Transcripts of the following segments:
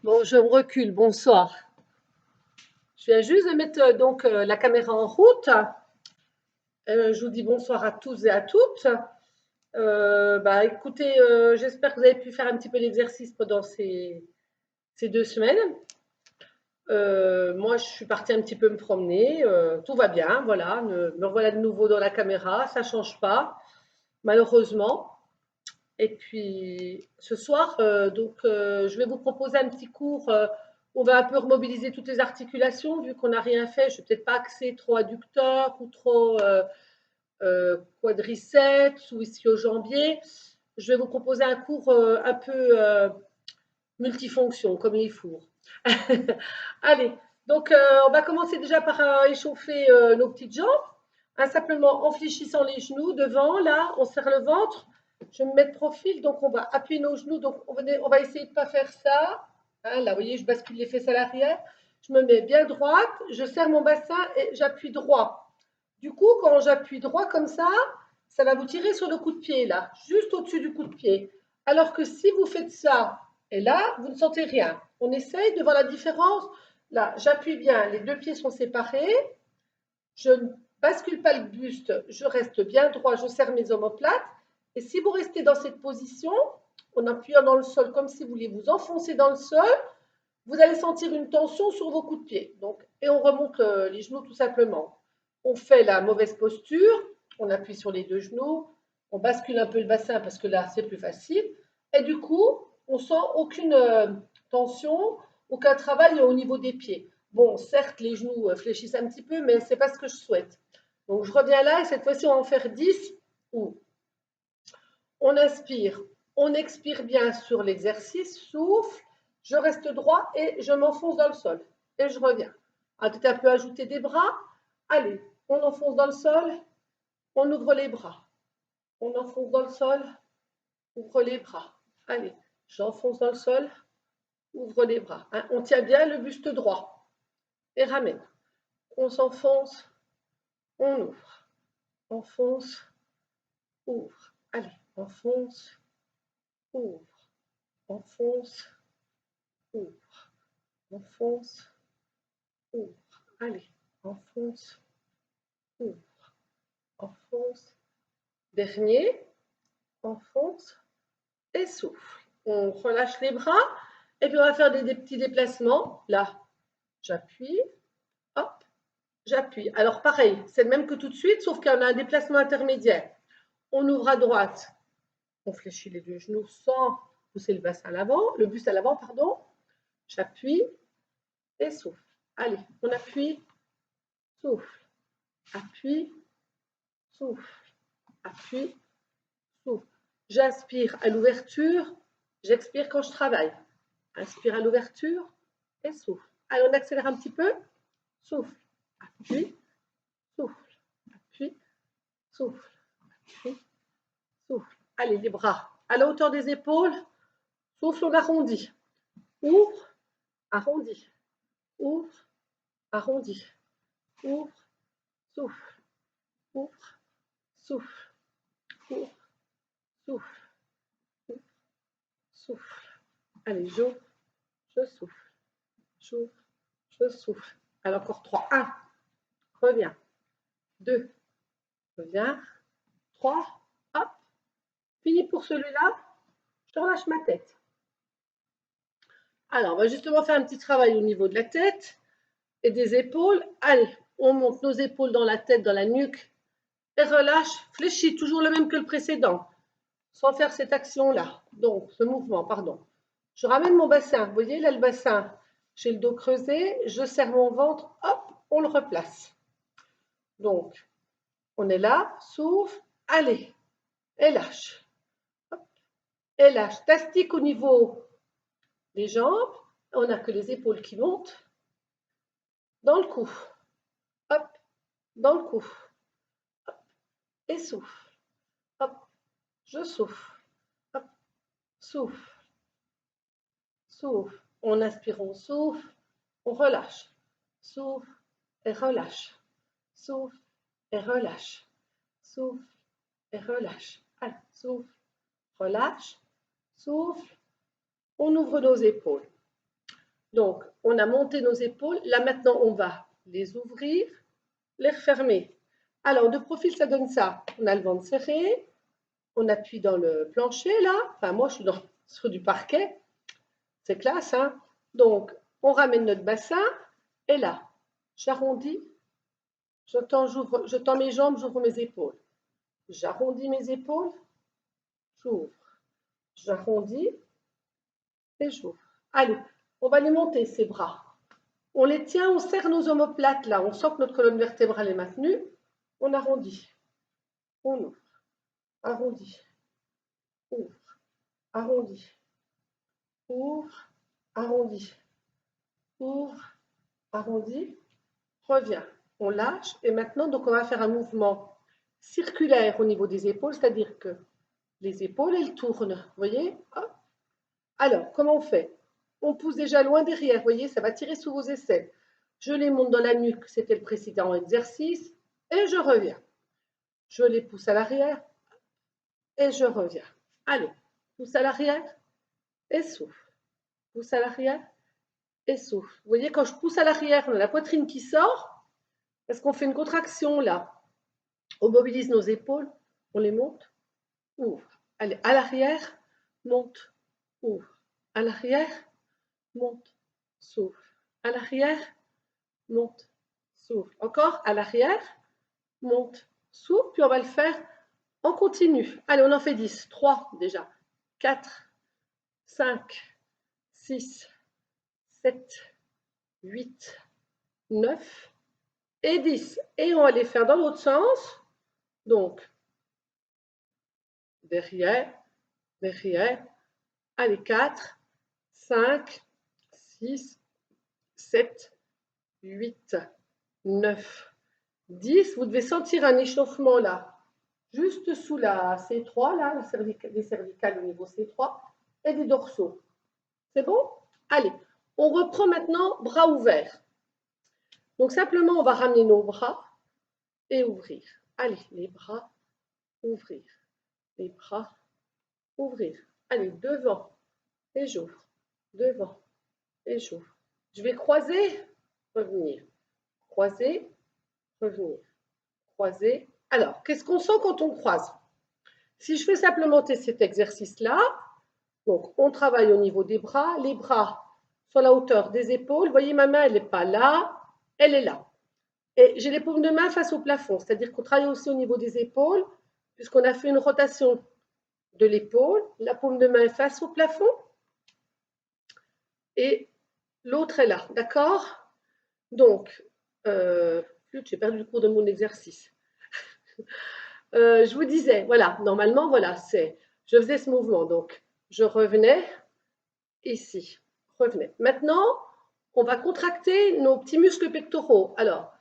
Bon, je me recule, bonsoir. Je viens juste de mettre la caméra en route. Je vous dis bonsoir à tous et à toutes. Écoutez, j'espère que vous avez pu faire un petit peu d'exercice pendant ces 2 semaines. Moi, je suis partie un petit peu me promener. Tout va bien, voilà. Me revoilà de nouveau dans la caméra. Ça ne change pas, malheureusement. Et puis ce soir, je vais vous proposer un petit cours. On va un peu remobiliser toutes les articulations, vu qu'on n'a rien fait. Je ne vais peut-être pas axer trop adducteur ou trop quadriceps ou ischio-jambier. Je vais vous proposer un cours un peu multifonction, comme les fours. Allez, on va commencer déjà par échauffer nos petites jambes. Simplement en fléchissant les genoux devant, là, on serre le ventre. Je me mets de profil, donc on va appuyer nos genoux. Donc on va essayer de ne pas faire ça. Hein, là, vous voyez, je bascule les fesses à l'arrière. Je me mets bien droite, je serre mon bassin et j'appuie droit. Du coup, quand j'appuie droit comme ça va vous tirer sur le coup de pied, là, juste au-dessus du coup de pied. Alors que si vous faites ça, et là, vous ne sentez rien. On essaye de voir la différence. Là, j'appuie bien, les deux pieds sont séparés. Je ne bascule pas le buste, je reste bien droit, je serre mes omoplates. Et si vous restez dans cette position, en appuyant dans le sol comme si vous vouliez vous enfoncer dans le sol, vous allez sentir une tension sur vos coups de pied. Donc, et on remonte les genoux tout simplement. On fait la mauvaise posture, on appuie sur les deux genoux, on bascule un peu le bassin parce que là, c'est plus facile. Et du coup, on sent aucune tension, aucun travail au niveau des pieds. Bon, certes, les genoux fléchissent un petit peu, mais ce n'est pas ce que je souhaite. Donc, je reviens là et cette fois-ci, on va en faire 10 où on inspire, on expire bien sur l'exercice, souffle, je reste droit et je m'enfonce dans le sol. Et je reviens. Peut-être un peu ajouter des bras. Allez, on enfonce dans le sol, on ouvre les bras. On enfonce dans le sol, ouvre les bras. Allez, j'enfonce dans le sol, ouvre les bras. On tient bien le buste droit et ramène. On s'enfonce, on ouvre. Enfonce, ouvre. Allez, enfonce, ouvre. Enfonce, ouvre. Enfonce, ouvre. Allez, enfonce, ouvre. Enfonce. Dernier, enfonce et souffle. On relâche les bras et puis on va faire des petits déplacements. Là, j'appuie, hop, j'appuie. Alors pareil, c'est le même que tout de suite, sauf qu'on a un déplacement intermédiaire. On ouvre à droite, on fléchit les deux genoux sans pousser le bassin à l'avant, le buste à l'avant, pardon. J'appuie et souffle. Allez, on appuie, souffle, appuie, souffle, appuie, souffle. J'inspire à l'ouverture, j'expire quand je travaille. Inspire à l'ouverture et souffle. Allez, on accélère un petit peu. Souffle, appuie, souffle, appuie, souffle, appuie, souffle. Allez, les bras à la hauteur des épaules. Souffle, on arrondit. Ouvre, arrondit. Ouvre, arrondit. Ouvre, souffle, ouvre, souffle, ouvre, souffle, ouvre, souffle. Allez, j'ouvre, je souffle, j'ouvre, je souffle. Allez, encore 3. 1, reviens. 2, reviens. 3, hop. Fini pour celui-là, je relâche ma tête. Alors, on va justement faire un petit travail au niveau de la tête et des épaules. Allez, on monte nos épaules dans la tête, dans la nuque et relâche, fléchis, toujours le même que le précédent, sans faire cette action-là. Donc, ce mouvement, pardon. Je ramène mon bassin, vous voyez là le bassin, j'ai le dos creusé, je serre mon ventre, hop, on le replace. Donc, on est là, souffle, allez, et lâche. Hop, et lâche. Tastique au niveau des jambes, on n'a que les épaules qui montent. Dans le cou, hop, dans le cou, hop, et souffle, hop, je souffle, hop, souffle, souffle. On inspire, on souffle, on relâche, souffle et relâche, souffle et relâche, souffle et relâche. Allez, souffle, relâche, souffle, on ouvre nos épaules. Donc, on a monté nos épaules. Là, maintenant, on va les ouvrir, les refermer. Alors, de profil, ça donne ça. On a le ventre serré, on appuie dans le plancher, là. Enfin, moi, je suis sur du parquet. C'est classe, hein? Donc, on ramène notre bassin. Et là, j'arrondis. Je tends mes jambes, j'ouvre mes épaules. J'arrondis mes épaules, j'ouvre. J'arrondis et j'ouvre. Allez, on va les monter, ces bras. On les tient, on serre nos omoplates là, on sent que notre colonne vertébrale est maintenue. On arrondit, on ouvre, arrondit, ouvre, arrondit, ouvre, arrondit, ouvre, arrondit, revient. On lâche et maintenant, donc on va faire un mouvement circulaire au niveau des épaules, c'est-à-dire que les épaules, elles tournent, vous voyez? Hop. Alors, comment on fait? On pousse déjà loin derrière, vous voyez, ça va tirer sous vos aisselles. Je les monte dans la nuque, c'était le précédent exercice, et je reviens. Je les pousse à l'arrière, et je reviens. Allez, pousse à l'arrière, et souffle. Pousse à l'arrière, et souffle. Vous voyez, quand je pousse à l'arrière, on a la poitrine qui sort, parce qu'on fait une contraction là. On mobilise nos épaules, on les monte, ouvre. Allez, à l'arrière, monte, ouvre. À l'arrière, monte, souffle. À l'arrière, monte, souffle. Encore à l'arrière, monte, souffle. Puis on va le faire en continu. Allez, on en fait 10. 3 déjà. 4, 5, 6, 7, 8, 9 et 10. Et on va les faire dans l'autre sens. Donc, derrière, derrière. Allez, 4, 5, 6, 7, 8, 9, 10. Vous devez sentir un échauffement là, juste sous la C3, là, les cervicales au niveau C3 et des dorsaux. C'est bon? Allez, on reprend maintenant bras ouverts. Donc simplement, on va ramener nos bras et ouvrir. Allez, les bras, ouvrir. Les bras, ouvrir. Allez, devant et j'ouvre. Devant et j'ouvre. Je vais croiser, revenir. Croiser, revenir. Croiser. Alors, qu'est-ce qu'on sent quand on croise? Si je fais simplement cet exercice-là, donc on travaille au niveau des bras, les bras sur la hauteur des épaules. Vous voyez, ma main, elle n'est pas là, elle est là. Et j'ai les paumes de main face au plafond, c'est-à-dire qu'on travaille aussi au niveau des épaules, puisqu'on a fait une rotation de l'épaule. La paume de main est face au plafond et l'autre est là, d'accord? Donc, j'ai perdu le cours de mon exercice. Je vous disais, voilà, normalement, voilà, je faisais ce mouvement, donc je revenais ici, revenais. Maintenant, on va contracter nos petits muscles pectoraux. Alors,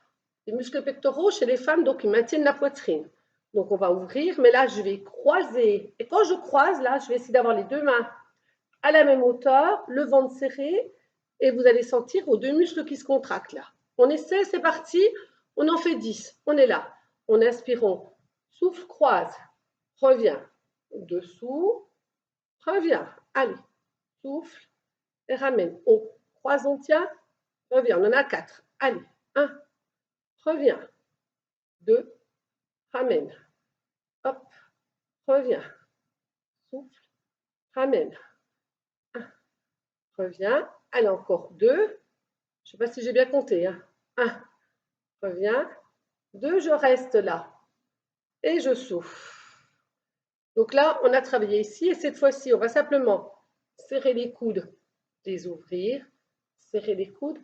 les muscles pectoraux chez les femmes, donc ils maintiennent la poitrine. Donc on va ouvrir, mais là je vais croiser. Et quand je croise, là, je vais essayer d'avoir les deux mains à la même hauteur, le ventre serré, et vous allez sentir vos deux muscles qui se contractent là. On essaie, c'est parti, on en fait 10. On est là. On inspire, on souffle, croise, revient, dessous, revient. Allez, souffle et ramène. On croise, on tient, revient. On en a 4. Allez, 1, revient, 2, ramène. Hop, revient, souffle, ramène. 1, revient. Allez, encore 2. Je ne sais pas si j'ai bien compté. 1, revient. 2, je reste là. Et je souffle. Donc là, on a travaillé ici. Et cette fois-ci, on va simplement serrer les coudes, les ouvrir. Serrer les coudes,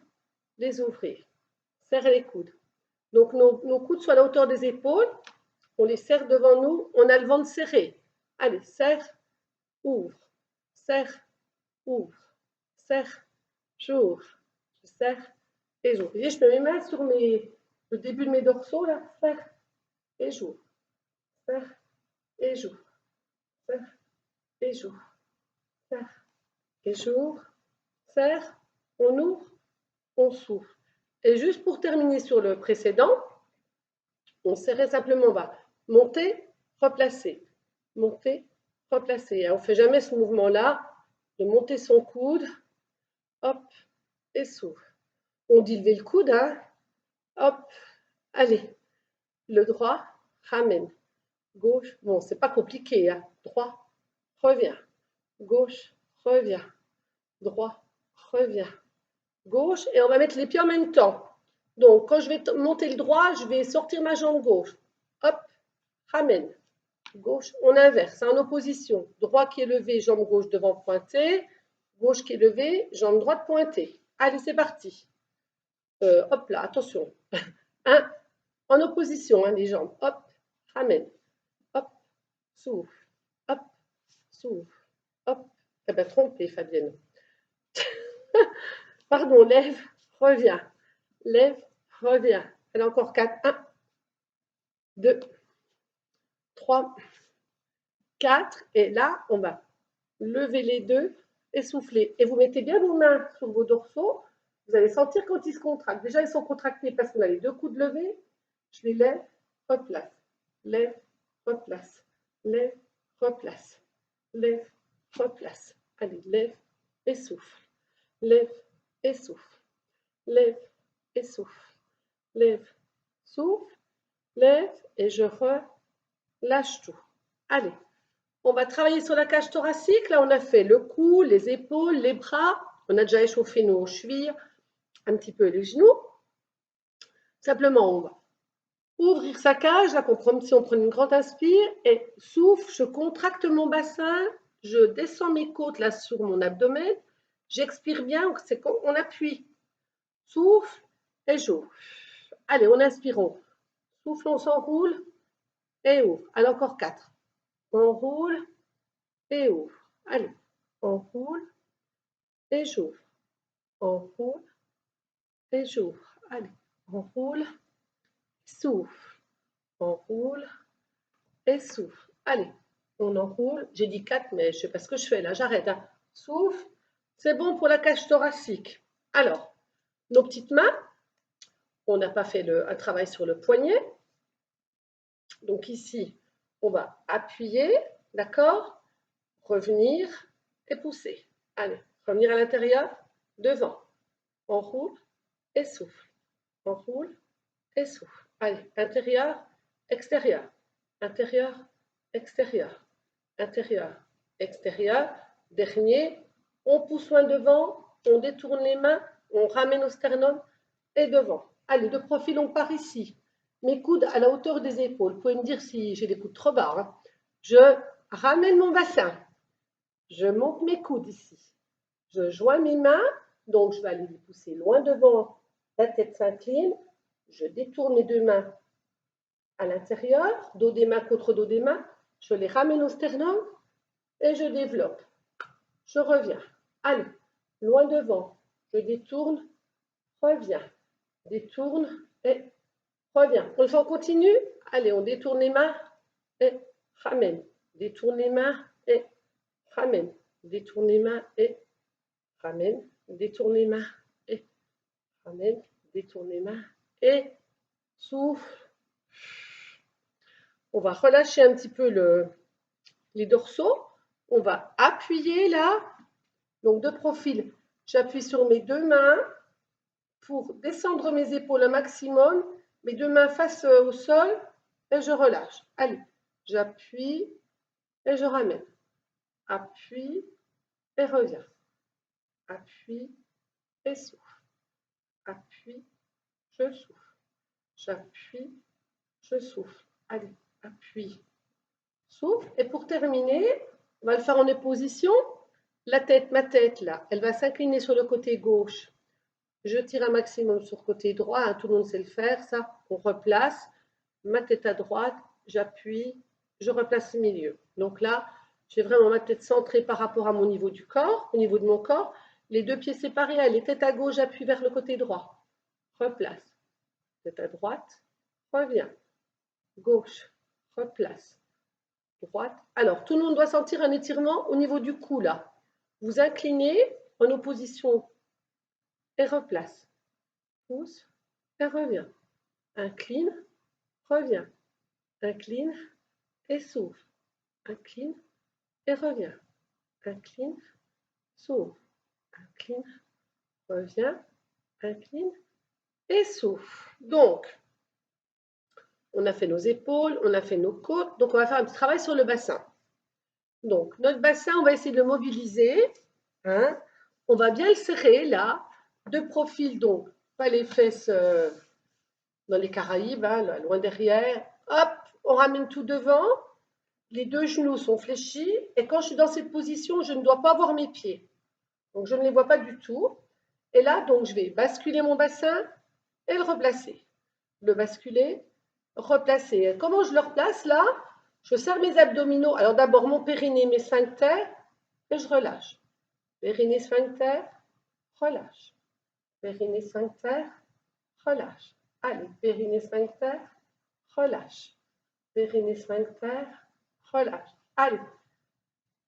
les ouvrir. Serrer les coudes. Donc nos coudes sont à la hauteur des épaules. On les serre devant nous. On a le ventre serré. Allez, serre, ouvre. Serre, ouvre. Serre, j'ouvre. Je serre et j'ouvre. Vous voyez, je mets mes mains sur le début de mes dorsaux, là. Serre et j'ouvre. Serre et j'ouvre. Serre et j'ouvre. Serre et j'ouvre. Serre, on ouvre, on souffle. Et juste pour terminer sur le précédent, on serrait simplement, on va monter, replacer. Monter, replacer. On ne fait jamais ce mouvement-là de monter son coude, hop, et s'ouvre. On dit lever le coude, hein. Hop, allez. Le droit, ramène. Gauche, bon, c'est pas compliqué, hein. Droit, reviens. Gauche, reviens. Droit, reviens. Gauche, et on va mettre les pieds en même temps. Donc, quand je vais monter le droit, je vais sortir ma jambe gauche. Hop, ramène. Gauche, on inverse, en opposition. Droit qui est levé, jambe gauche devant pointée. Gauche qui est levée, jambe droite pointée. Allez, c'est parti. Hop là, attention. Un, en opposition, hein, les jambes. Hop, ramène. Hop, s'ouvre. Hop, s'ouvre. Hop. Eh bien, trompé, Fabienne. Pardon, lève, reviens. Lève, reviens. Elle a encore 4. 1, 2, 3, 4. Et là, on va lever les deux et souffler. Et vous mettez bien vos mains sur vos dorsaux. Vous allez sentir quand ils se contractent. Déjà, ils sont contractés parce qu'on a les deux coudes levés. Je les lève, replace. Lève, replace. Lève, replace. Lève, replace. Allez, lève et souffle. Lève et souffle. Lève et souffle. Lève, souffle. Lève et je relâche tout. Allez. On va travailler sur la cage thoracique. Là, on a fait le cou, les épaules, les bras. On a déjà échauffé nos chevilles, un petit peu les genoux. Simplement, on va ouvrir sa cage, là, comme si on prenait une grande inspire, et souffle, je contracte mon bassin, je descends mes côtes là sur mon abdomen, j'expire bien, c'est quand on appuie. Souffle et j'ouvre. Allez, on inspire, on souffle, on s'enroule et ouvre. Allez, encore 4. On roule et ouvre. Allez, on roule et j'ouvre. On roule et j'ouvre. Allez, on roule, souffle. On roule et souffle. Allez, on enroule. J'ai dit 4, mais je ne sais pas ce que je fais là. J'arrête. Hein. Souffle. C'est bon pour la cage thoracique. Alors, nos petites mains. On n'a pas fait un travail sur le poignet. Donc ici, on va appuyer, d'accord? Revenir et pousser. Allez, revenir à l'intérieur, devant. On roule et souffle. On roule et souffle. Allez, intérieur, extérieur. Intérieur, extérieur. Intérieur, extérieur. Dernier, on pousse loin devant, on détourne les mains, on ramène au sternum et devant. Allez, de profil, on part ici. Mes coudes à la hauteur des épaules. Vous pouvez me dire si j'ai des coudes trop bas. Hein. Je ramène mon bassin. Je monte mes coudes ici. Je joins mes mains. Donc, je vais aller les pousser loin devant. La tête s'incline. Je détourne mes deux mains à l'intérieur. Dos des mains contre dos des mains. Je les ramène au sternum et je développe. Je reviens. Allez, loin devant. Je détourne. Reviens. Détourne et reviens. On le fait en continu. Allez, on détourne les mains et ramène. Détourne les mains et ramène. Détourne les mains et ramène. Détourne les mains et ramène. Détourne les mains et souffle. On va relâcher un petit peu les dorsaux. On va appuyer là. Donc de profil, j'appuie sur mes deux mains pour descendre mes épaules un maximum. Mes deux mains face au sol et je relâche. Allez, j'appuie et je ramène. Appuie et reviens. Appuie et souffle. Appuie, je souffle. J'appuie, je souffle. Allez, appuie, souffle. Et pour terminer, on va le faire en opposition. La tête, ma tête là, elle va s'incliner sur le côté gauche. Je tire un maximum sur le côté droit. Hein, tout le monde sait le faire, ça. On replace. Ma tête à droite, j'appuie, je replace le milieu. Donc là, j'ai vraiment ma tête centrée par rapport à mon niveau du corps, au niveau de mon corps. Les deux pieds séparés, allez, tête à gauche, j'appuie vers le côté droit. Replace. Tête à droite, reviens. Gauche, replace. Droite. Alors, tout le monde doit sentir un étirement au niveau du cou, là. Vous inclinez en opposition et replace. Pousse et reviens. Incline, reviens. Incline et souffle. Incline et reviens. Incline, s'ouvre. Incline, Reviens, incline et souffle. Donc, on a fait nos épaules, on a fait nos côtes. Donc, on va faire un petit travail sur le bassin. Donc, notre bassin, on va essayer de le mobiliser. Hein. On va bien le serrer là, de profil, donc pas les fesses dans les Caraïbes, hein, là, loin derrière. Hop, on ramène tout devant. Les deux genoux sont fléchis. Et quand je suis dans cette position, je ne dois pas voir mes pieds. Donc, je ne les vois pas du tout. Et là, donc, je vais basculer mon bassin et le replacer. Le basculer, replacer. Comment je le replace là? Je serre mes abdominaux. Alors d'abord mon périnée, mes sphincters, et je relâche. Périnée, sphincter, relâche. Périnée, sphincter, relâche. Allez, périnée, sphincter, relâche. Périnée, sphincter, relâche. Allez.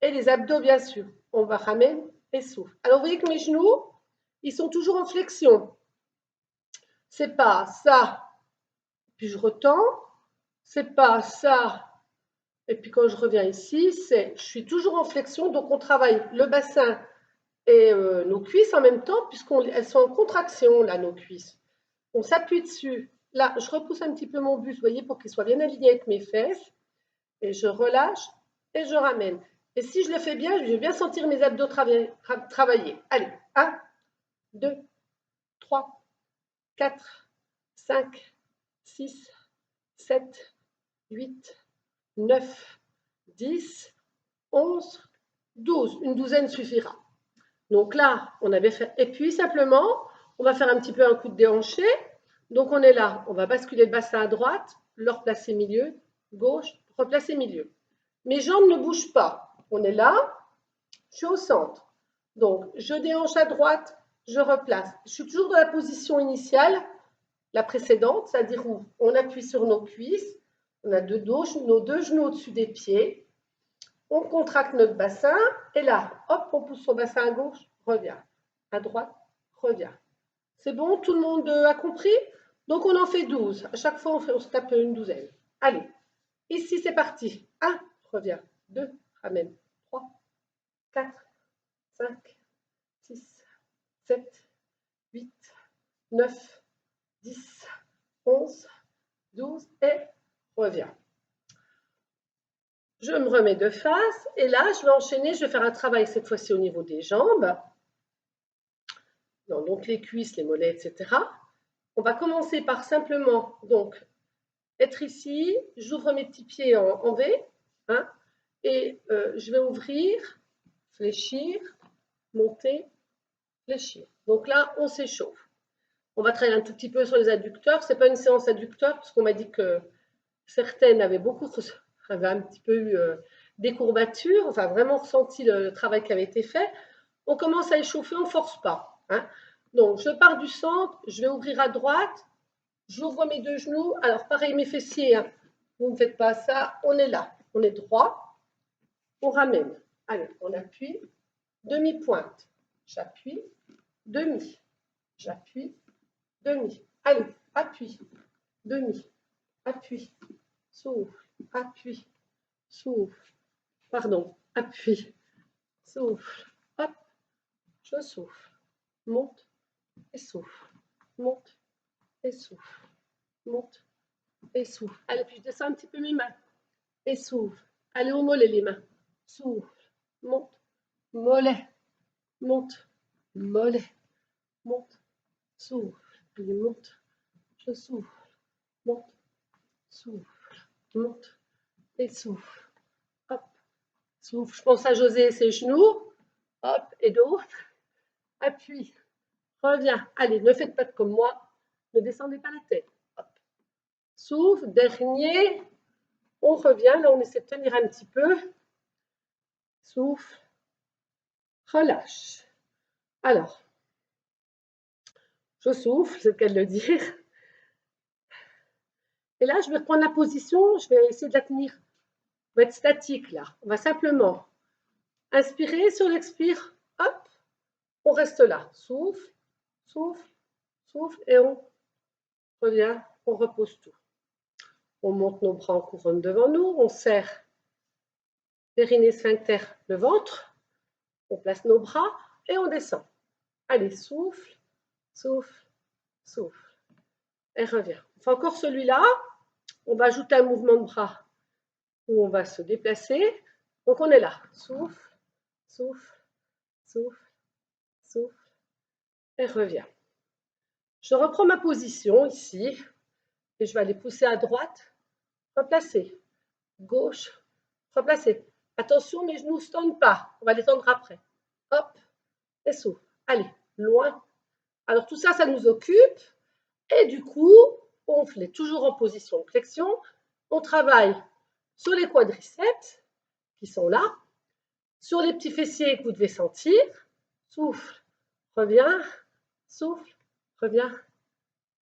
Et les abdos, bien sûr. On va ramener et souffle. Alors vous voyez que mes genoux, ils sont toujours en flexion. C'est pas ça, puis je retends. C'est pas ça. Et puis quand je reviens ici, je suis toujours en flexion, donc on travaille le bassin et nos cuisses en même temps, puisqu'elles sont en contraction, là, nos cuisses. On s'appuie dessus. Là, je repousse un petit peu mon buste, vous voyez, pour qu'il soit bien aligné avec mes fesses. Et je relâche et je ramène. Et si je le fais bien, je vais bien sentir mes abdos travailler. Allez, 1, 2, 3, 4, 5, 6, 7, 8, 9, 10, 11, 12. Une douzaine suffira. Donc là, on avait fait. Et puis simplement, on va faire un petit peu un coup de déhanché. Donc on est là, on va basculer le bassin à droite, le replacer milieu, gauche, replacer milieu. Mes jambes ne bougent pas. On est là, je suis au centre. Donc je déhanche à droite, je replace. Je suis toujours dans la position initiale, la précédente, c'est-à-dire où on appuie sur nos cuisses, on a nos deux genoux au-dessus des pieds. On contracte notre bassin et là, hop, on pousse son bassin à gauche, revient. À droite, revient. C'est bon, tout le monde a compris? Donc on en fait 12. À chaque fois, on se tape une douzaine. Allez, ici c'est parti. 1, revient. 2, ramène. 3, 4, 5, 6, 7, 8, 9, 10, 11, 12 et revient. Je me remets de face et là, je vais enchaîner, je vais faire un travail cette fois-ci au niveau des jambes. Non, donc les cuisses, les mollets, etc. On va commencer par simplement donc être ici, j'ouvre mes petits pieds en V, hein, et je vais ouvrir, fléchir, monter, fléchir. Donc là, on s'échauffe. On va travailler un tout petit peu sur les adducteurs. Ce n'est pas une séance adducteur, parce qu'on m'a dit que certaines avaient un petit peu eu des courbatures, enfin vraiment ressenti le travail qui avait été fait. On commence à échauffer, on ne force pas. Hein. Donc, je pars du centre, je vais ouvrir à droite, j'ouvre mes deux genoux. Alors, pareil, mes fessiers, hein. Vous ne faites pas ça. On est là, on est droit, on ramène. Allez, on appuie, demi-pointe. J'appuie, demi. J'appuie, demi. Allez, appuie, demi. Appuie, souffle, appuie, souffle. Pardon, appuie, souffle. Hop, je souffle. Monte et souffle. Monte et souffle. Monte et souffle. Allez, puis je descends un petit peu mes mains. Et souffle. Allez au mollet les mains. Souffle. Monte. Mollet. Monte. Mollet. Monte. Souffle. Allez, monte. Je souffle. Monte. Souffle. Monte. Et souffle. Hop. Souffle. Je pense à José et ses genoux. Hop. Et d'autres. Appuie. Reviens. Allez, ne faites pas comme moi. Ne descendez pas la tête. Hop. Souffle. Dernier. On revient. Là, on essaie de tenir un petit peu. Souffle. Relâche. Alors, je souffle, c'est le cas de le dire. Et là, je vais reprendre la position, je vais essayer de la tenir. On va être statique là. On va simplement inspirer sur l'expire. Hop, on reste là. Souffle, souffle, souffle et on revient, on repose tout. On monte nos bras en couronne devant nous, on serre périnée, sphincter, le ventre. On place nos bras et on descend. Allez, souffle, souffle, souffle. Et reviens. On fait encore celui-là. On va ajouter un mouvement de bras où on va se déplacer. Donc on est là. Souffle, souffle, souffle, souffle. Et reviens. Je reprends ma position ici. Et je vais aller pousser à droite. Replacer. Gauche. Replacer. Attention, mes genoux ne se tendent pas. On va les tendre après. Hop. Et souffle. Allez, loin. Alors tout ça, ça nous occupe. Et du coup, on fait toujours en position de flexion. On travaille sur les quadriceps qui sont là, sur les petits fessiers que vous devez sentir. Souffle, reviens, souffle, reviens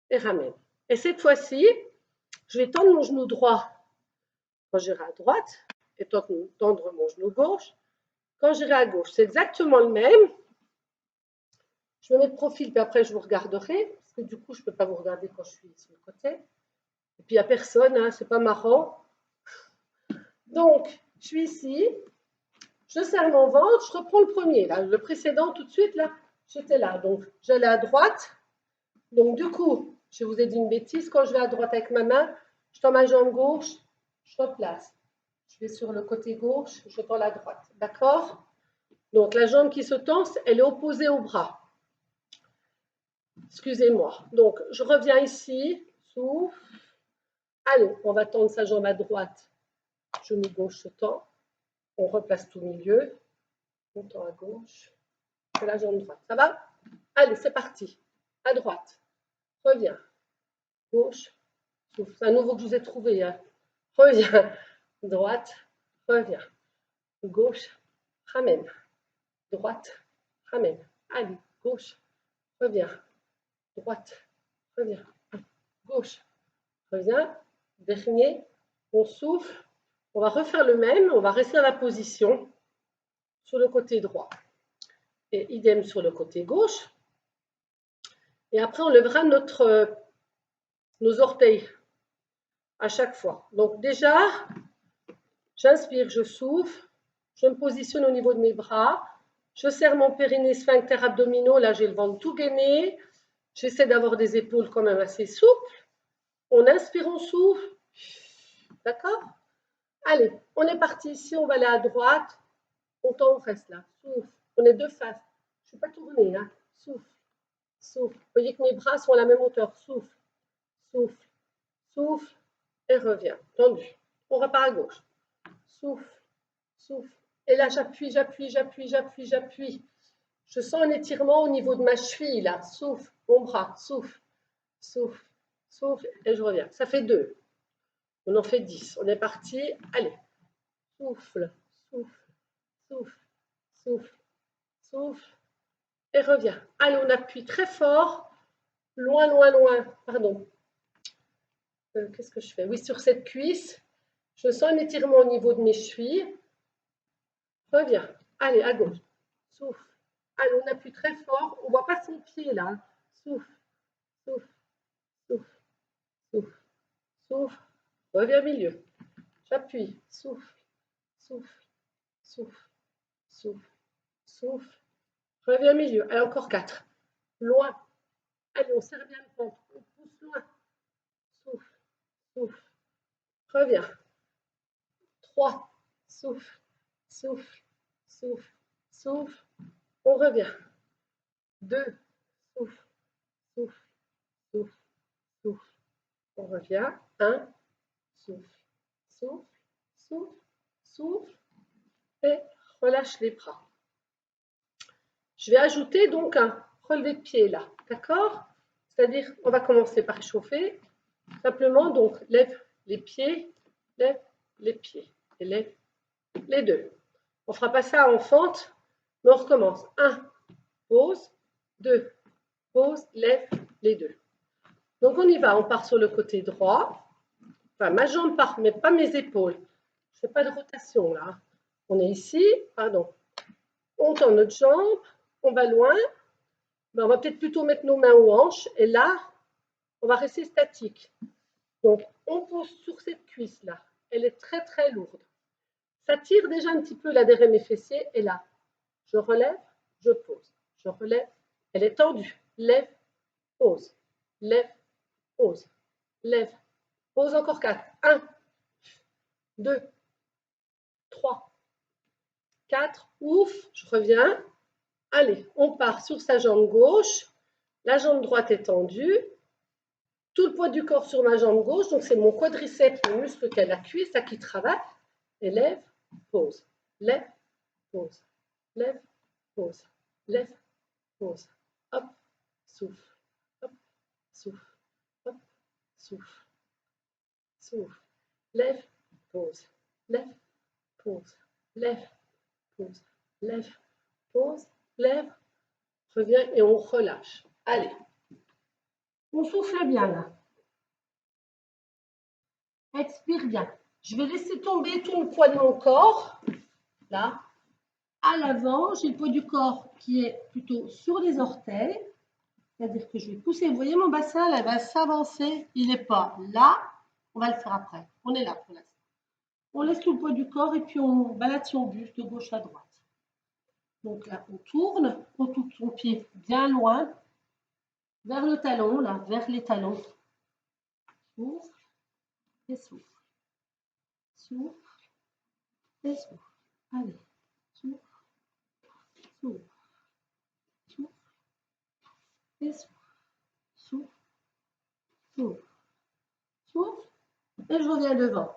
et ramène. Et cette fois-ci, je vais tendre mon genou droit quand j'irai à droite et tendre mon genou gauche quand j'irai à gauche. C'est exactement le même. Je me mets de profil, puis après je vous regarderai, parce que du coup, je ne peux pas vous regarder quand je suis sur le côté. Et puis il n'y a personne, hein, c'est pas marrant. Donc, je suis ici, je serre mon ventre, je reprends le premier, là, le précédent tout de suite, là, j'étais là. Donc, j'allais à droite. Donc, du coup, je vous ai dit une bêtise, quand je vais à droite avec ma main, je tends ma jambe gauche, je replace. Je vais sur le côté gauche, je tends la droite. D'accord? Donc, la jambe qui se tend, elle est opposée au bras. Excusez-moi. Donc, je reviens ici, souffle. Allez, on va tendre sa jambe à droite, genou gauche se tend. On replace tout au milieu. On tend à gauche. Et la jambe droite. Ça va? Allez, c'est parti. À droite. Reviens. Gauche. Souffle. C'est un nouveau que je vous ai trouvé. Hein. Reviens. Droite. Reviens. Gauche. Ramène. Droite. Ramène. Allez. Gauche. Reviens. Droite. Reviens. Gauche. Reviens. Dernier. On souffle. On va refaire le même. On va rester dans la position sur le côté droit. Et idem sur le côté gauche. Et après, on lèvera nos orteils à chaque fois. Donc déjà, j'inspire, je souffle, je me positionne au niveau de mes bras, je serre mon périnée, sphincter abdominaux, là j'ai le ventre tout gainé, j'essaie d'avoir des épaules quand même assez souples. On inspire, on souffle, d'accord? Allez, on est parti ici, on va aller à droite, on tend, on reste là, souffle, on est de face, je ne suis pas tournée, hein. Souffle, souffle, vous voyez que mes bras sont à la même hauteur, souffle, souffle, souffle, et reviens, tendu. On repart à gauche. Souffle, souffle. Et là, j'appuie, j'appuie, j'appuie, j'appuie, j'appuie. Je sens un étirement au niveau de ma cheville, là. Souffle, mon bras, souffle, souffle, souffle, et je reviens. Ça fait 2. On en fait 10. On est parti. Allez. Souffle, souffle, souffle, souffle, souffle, et reviens. Allez, on appuie très fort. Loin, loin, loin. Pardon. Qu'est-ce que je fais? Oui, sur cette cuisse. Je sens un étirement au niveau de mes chevilles. Reviens. Allez, à gauche. Souffle. Allez, on appuie très fort. On ne voit pas son pied là. Souffle, souffle, souffle, souffle, souffle. Reviens au milieu. J'appuie. Souffle, souffle, souffle, souffle, souffle. Reviens au milieu. Allez, encore 4. Loin. Allez, on serre bien le ventre. On pousse loin. Souffle, souffle. Reviens. 3. Souffle, souffle, souffle, souffle. On revient. 2. Souffle, souffle, souffle, souffle. On revient. 1. Souffle, souffle, souffle, souffle. Et relâche les bras. Je vais ajouter donc un relevé de pied là. D'accord? C'est-à-dire, on va commencer par chauffer. Simplement, donc, lève les pieds, lève les pieds. Et lève les deux. On ne fera pas ça en fente, mais on recommence. 1, pose. 2, pose, lève les deux. Donc on y va, on part sur le côté droit. Enfin, ma jambe part, mais pas mes épaules. Je ne fais pas de rotation là. On est ici, pardon. On tend notre jambe, on va loin. Ben, on va peut-être plutôt mettre nos mains aux hanches. Et là, on va rester statique. Donc, on pose sur cette cuisse là. Elle est très très lourde. Ça tire déjà un petit peu là derrière mes fessiers. Et là, je relève, je pose. Je relève, Elle est tendue. Lève, pose. Lève, pose. Lève, pose encore 4. 1, 2, 3, 4. Ouf, je reviens. Allez, on part sur sa jambe gauche. La jambe droite est tendue. Tout le poids du corps sur ma jambe gauche. Donc, c'est mon quadriceps, le muscle qui a la cuisse, ça qui travaille. Et lève, pose. Lève, pose. Lève, pose. Lève, pose. Hop, souffle. Hop, souffle. Hop, souffle. Souffle. Lève, pose. Lève, pose. Lève, pose. Lève, pose. Lève. Reviens et on relâche. Allez. On souffle bien là. Expire bien. Je vais laisser tomber tout le poids de mon corps. Là. À l'avant, j'ai le poids du corps qui est plutôt sur les orteils. C'est-à-dire que je vais pousser. Vous voyez mon bassin, là, il va s'avancer. Il n'est pas là. On va le faire après. On est là pour l'instant. On laisse tout le poids du corps et puis on balade son buste de gauche à droite. Donc là, on tourne son pied bien loin vers le talon, là, vers les talons. Souffle et souffle. Souffle et souffle. Allez. Souffle. Souffle. Souffle. Et souffle. Souffle. Souffle. Souffle. Et je reviens devant.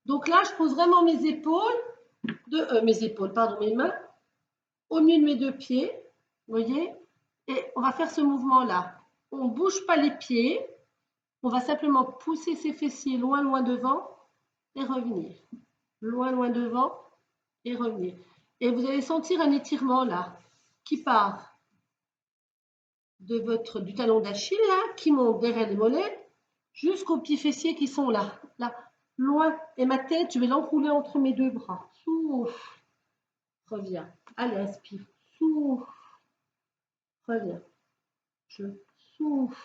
Donc là, je pose vraiment mes épaules, mes mains, au milieu de mes deux pieds. Vous voyez? Et on va faire ce mouvement-là. On ne bouge pas les pieds. On va simplement pousser ses fessiers loin, loin devant et revenir. Loin, loin devant et revenir. Et vous allez sentir un étirement là, qui part du talon d'Achille, là, qui monte derrière les mollets, jusqu'aux petits fessiers qui sont là, là, loin. Et ma tête, je vais l'enrouler entre mes deux bras. Souffle. Reviens. Allez, inspire. Souffle. Reviens. Je souffle.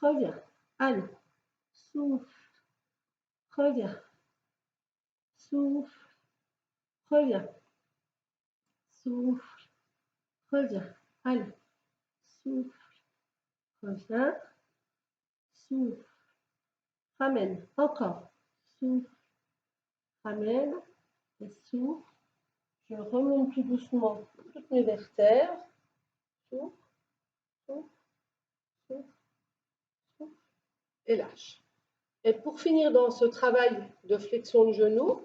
Reviens. Allez. Souffle. Reviens. Souffle. Reviens. Souffle. Reviens. Allez. Souffle. Reviens. Souffle. Ramène. Encore. Souffle. Ramène. Et souffle. Je remonte tout doucement toutes mes vertèbres. Souffle. Souffle. Souffle. Souffle. Et lâche. Et pour finir dans ce travail de flexion de genou,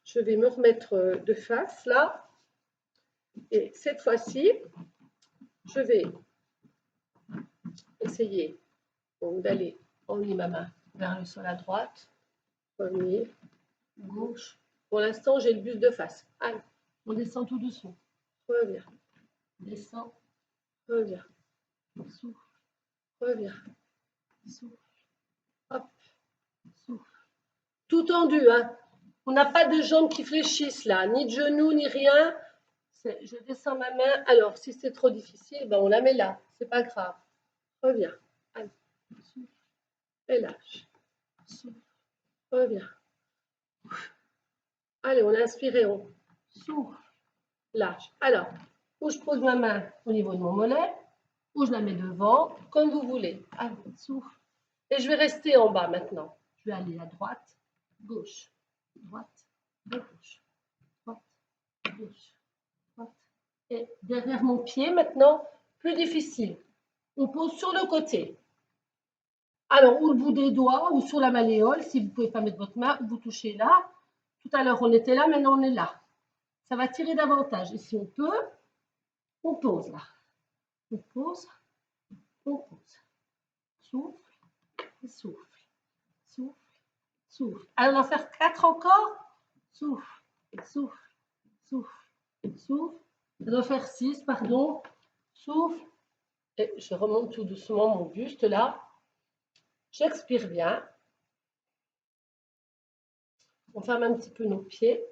je vais me remettre de face là. Et cette fois-ci, je vais essayer d'aller enlever ma main vers le sol à droite, revenir, gauche. Pour l'instant, j'ai le buste de face. Allez, on descend tout doucement. Reviens, descend, reviens, souffle, reviens, souffle, hop, souffle. Tout tendu, hein. On n'a pas de jambes qui fléchissent là, ni de genoux, ni rien. Je descends ma main. Alors, si c'est trop difficile, ben on la met là. C'est pas grave. Reviens. Allez. Souffle. Et lâche. Souffle. Reviens. Allez, on inspire et on souffle. Lâche. Alors, où je pose ma main au niveau de mon mollet, ou je la mets devant, comme vous voulez. Allez, souffle. Et je vais rester en bas maintenant. Je vais aller à droite, gauche, droite, gauche, droite, gauche, droite. Et derrière mon pied, maintenant, plus difficile. On pose sur le côté. Alors, ou le bout des doigts, ou sur la malléole, si vous ne pouvez pas mettre votre main, vous touchez là. Tout à l'heure, on était là, maintenant, on est là. Ça va tirer davantage. Et si on peut, on pose là. On pose, on pose. Souffle, et souffle, souffle, souffle. Alors, on va faire 4 encore. Souffle, souffle, souffle, souffle. On doit faire 6, pardon. Souffle. Et je remonte tout doucement mon buste là. J'expire bien. On ferme un petit peu nos pieds.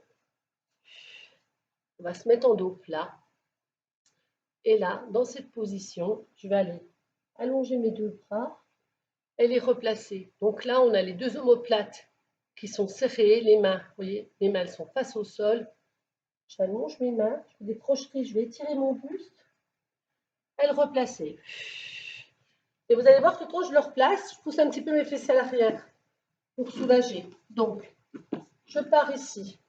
On va se mettre en dos plat. Et là, dans cette position, je vais aller allonger mes deux bras et les replacer. Donc là, on a les deux omoplates qui sont serrées, les mains, vous voyez, les mains elles sont face au sol. J'allonge mes mains, je vais des crocheries, je vais étirer mon buste. et le replacer. Et vous allez voir que quand je le replace, je pousse un petit peu mes fessiers à l'arrière pour soulager. Donc, je pars ici.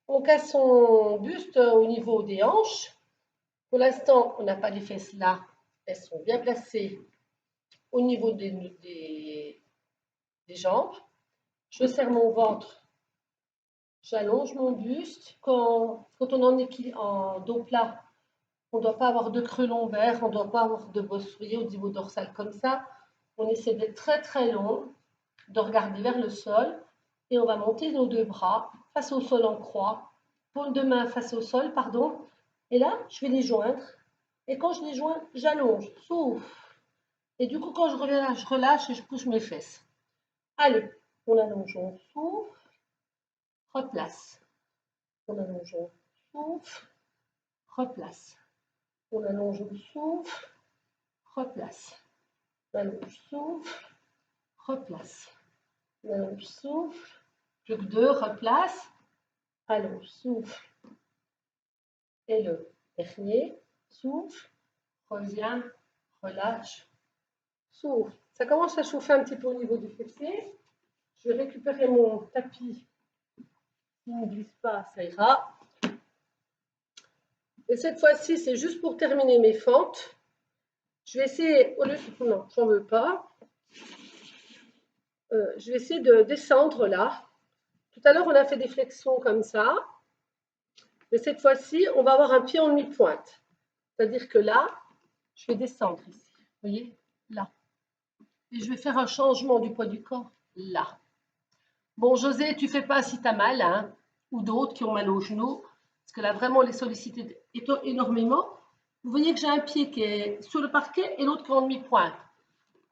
On casse son buste au niveau des hanches. Pour l'instant, on n'a pas les fesses là. Elles sont bien placées au niveau des jambes. Je serre mon ventre. J'allonge mon buste. Quand on est en dos plat, on ne doit pas avoir de creux lombaires, on ne doit pas avoir de bosserie au niveau dorsal comme ça. On essaie d'être très très long, de regarder vers le sol et on va monter nos deux bras face au sol en croix, paume de main face au sol, pardon. Et là, je vais les joindre. Et quand je les joins, j'allonge, souffle. Et du coup, quand je reviens là, je relâche et je pousse mes fesses. Allez, on allonge, on souffle, replace. On allonge, on souffle, replace. On allonge, on souffle, replace. On allonge, souffle, replace. On allonge, souffle. Plus que deux, replace. Allonge, souffle. Et le dernier, souffle, reviens, relâche, souffle. Ça commence à chauffer un petit peu au niveau du fessier. Je vais récupérer mon tapis. S'il ne glisse pas, ça ira. Et cette fois-ci, c'est juste pour terminer mes fentes. Je vais essayer, au lieu de... Non, j'en veux pas. Je vais essayer de descendre là. Tout à l'heure, on a fait des flexions comme ça. Mais cette fois-ci, on va avoir un pied en demi-pointe. C'est-à-dire que là, je vais descendre ici. Vous voyez, là. Et je vais faire un changement du poids du corps là. Bon, José, tu fais pas si tu as mal, hein, ou d'autres qui ont mal aux genoux, parce que là, vraiment, les solliciter énormément. Vous voyez que j'ai un pied qui est sur le parquet et l'autre qui est en demi-pointe.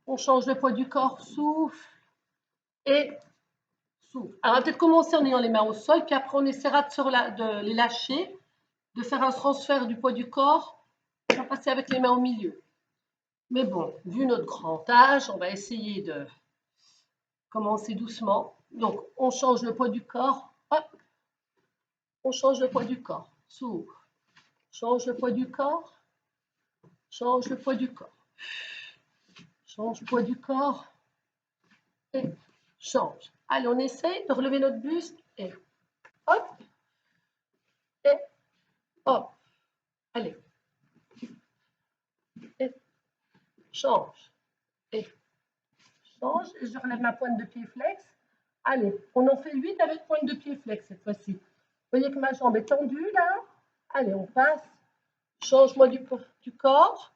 On change le poids du corps, souffle et souffle. Alors, on va peut-être commencer en ayant les mains au sol, puis après, on essaiera de les lâcher, de faire un transfert du poids du corps. On va passer avec les mains au milieu. Mais bon, vu notre grand âge, on va essayer de commencer doucement. Donc, on change le poids du corps. Hop, on change le poids du corps. Souffle. Change le poids du corps. Change le poids du corps. Change le poids du corps. Et change. Allez, on essaye de relever notre buste. Et hop. Et hop. Allez. Et change. Et change. Et je relève ma pointe de pied flex. Allez, on en fait 8 avec pointe de pied flex cette fois-ci. Vous voyez que ma jambe est tendue là. Allez, on passe. Change-moi du corps.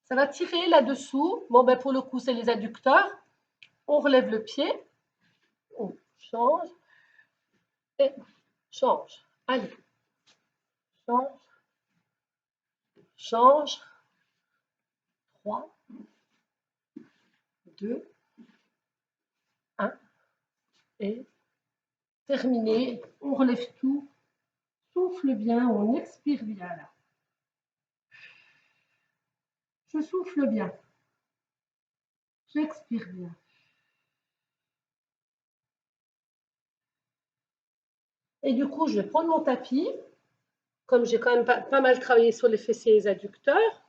Ça va tirer là-dessous. Bon, ben pour le coup, c'est les adducteurs. On relève le pied. On change. Et change. Allez. Change. Change. 3, 2, 1. Et terminé. On relève tout. Souffle bien. On expire bien là. Je souffle bien. J'expire bien. Et du coup, je vais prendre mon tapis. Comme j'ai quand même pas mal travaillé sur les fessiers et les adducteurs,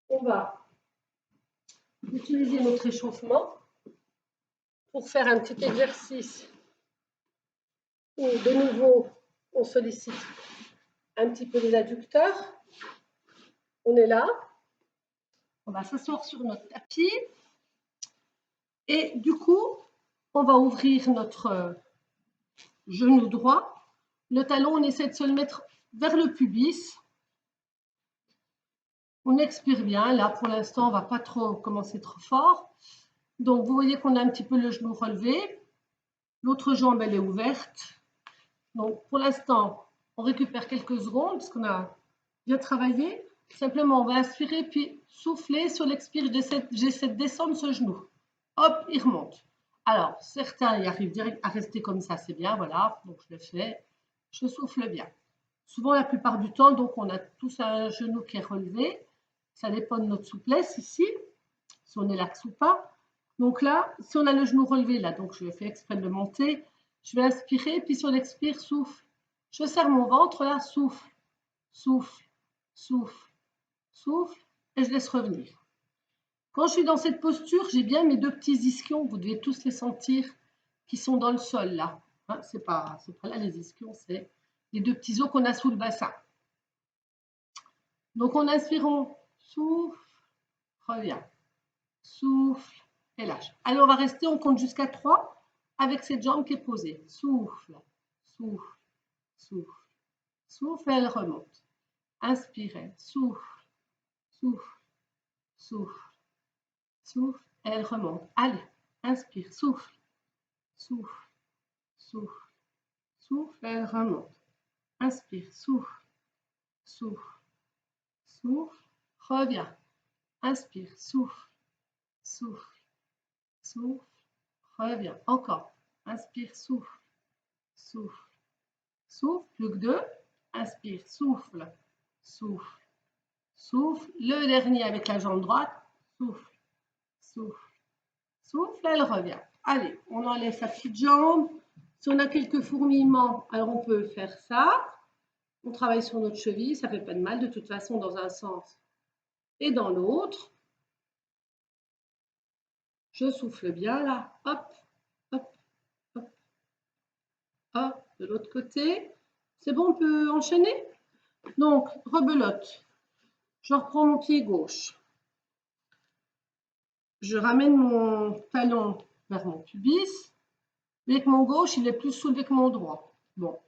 on va utiliser notre échauffement pour faire un petit exercice où de nouveau on sollicite un petit peu les adducteurs. On est là, on va s'asseoir sur notre tapis et du coup on va ouvrir notre genou droit. Le talon, on essaie de se le mettre vers le pubis. On expire bien. Là pour l'instant on ne va pas trop commencer trop fort. Donc vous voyez qu'on a un petit peu le genou relevé. L'autre jambe, elle est ouverte. Donc, pour l'instant, on récupère quelques secondes parce qu'on a bien travaillé. Simplement, on va inspirer puis souffler. Sur l'expire, j'essaie de descendre ce genou. Hop, il remonte. Alors, certains y arrivent direct à rester comme ça, c'est bien, voilà. Donc, je le fais. Je souffle bien. Souvent, la plupart du temps, donc, on a tous un genou qui est relevé. Ça dépend de notre souplesse ici, si on est lax ou pas. Donc là, si on a le genou relevé, là, donc je fais exprès de monter, je vais inspirer, puis sur l'expire, souffle. Je serre mon ventre, là, souffle, souffle, souffle, souffle, et je laisse revenir. Quand je suis dans cette posture, j'ai bien mes deux petits ischions, vous devez tous les sentir, qui sont dans le sol là. Hein, c'est pas là les ischions, c'est les deux petits os qu'on a sous le bassin. Donc on inspire, on souffle, revient, souffle et lâche. Allez, on va rester, on compte jusqu'à 3 avec cette jambe qui est posée. Souffle, souffle, souffle, souffle, elle remonte. Inspirez, souffle, souffle, souffle, souffle, elle remonte. Allez, inspire, souffle, souffle, souffle, souffle, elle remonte. Inspire, souffle, souffle, souffle, reviens. Inspire, souffle, souffle, souffle, reviens. Encore. Inspire, souffle, souffle, souffle. Plus que 2. Inspire, souffle, souffle, souffle. Le dernier avec la jambe droite. Souffle, souffle, souffle. Elle revient. Allez, on enlève sa petite jambe. Si on a quelques fourmillements, alors on peut faire ça. On travaille sur notre cheville, ça ne fait pas de mal de toute façon dans un sens et dans l'autre. Je souffle bien là, hop, hop, hop, hop, de l'autre côté. C'est bon, on peut enchaîner? Donc, rebelote. Je reprends mon pied gauche. Je ramène mon talon vers mon pubis. Avec mon gauche, il est plus soulevé que mon droit. Bon.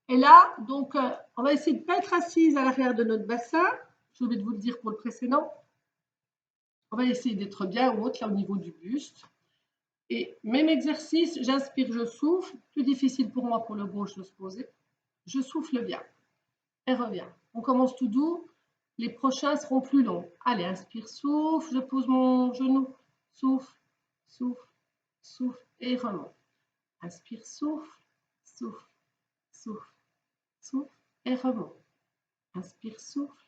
Et là, donc, on va essayer de ne pas être assise à l'arrière de notre bassin. J'ai oublié de vous le dire pour le précédent. On va essayer d'être bien haute, là, au niveau du buste. Et même exercice, j'inspire, je souffle. Plus difficile pour moi, pour le gauche, de se poser. Je souffle bien. Et reviens. On commence tout doux. Les prochains seront plus longs. Allez, inspire, souffle. Je pose mon genou. Souffle, souffle, souffle. Et remonte. Inspire, souffle, souffle, souffle, souffle. Et remonte. Inspire, souffle,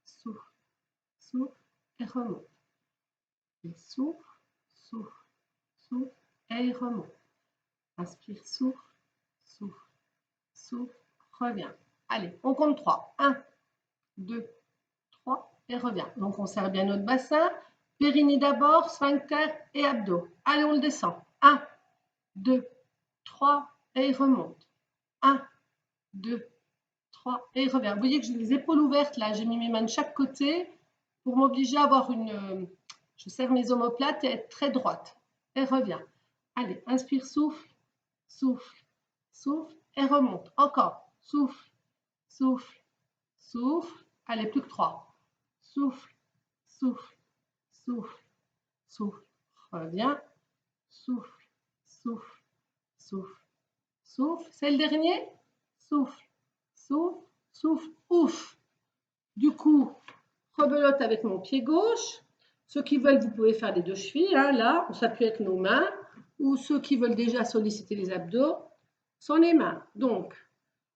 souffle, souffle. Et remonte. Et souffle, souffle, souffle. Et remonte. Inspire, souffle, souffle, souffle. Reviens. Allez, on compte 3. 1, 2, 3 et reviens. Donc on serre bien notre bassin. Périnée d'abord, sphincter et abdos. Allez, on le descend. 1, 2, 3 et remonte. 1, 2, 3 et revient. Vous voyez que j'ai les épaules ouvertes là. J'ai mis mes mains de chaque côté pour m'obliger à avoir une... Je serre mes omoplates et être très droite. Et reviens. Allez, inspire, souffle, souffle, souffle et remonte. Encore. Souffle, souffle, souffle. Allez, plus que 3. Souffle, souffle, souffle, souffle. Reviens. Souffle, souffle, souffle, souffle. C'est le dernier. Souffle, souffle, souffle, ouf. Du coup, rebelote avec mon pied gauche. Ceux qui veulent, vous pouvez faire les deux chevilles. Hein, là, on s'appuie avec nos mains. Ou ceux qui veulent déjà solliciter les abdos, sont les mains. Donc,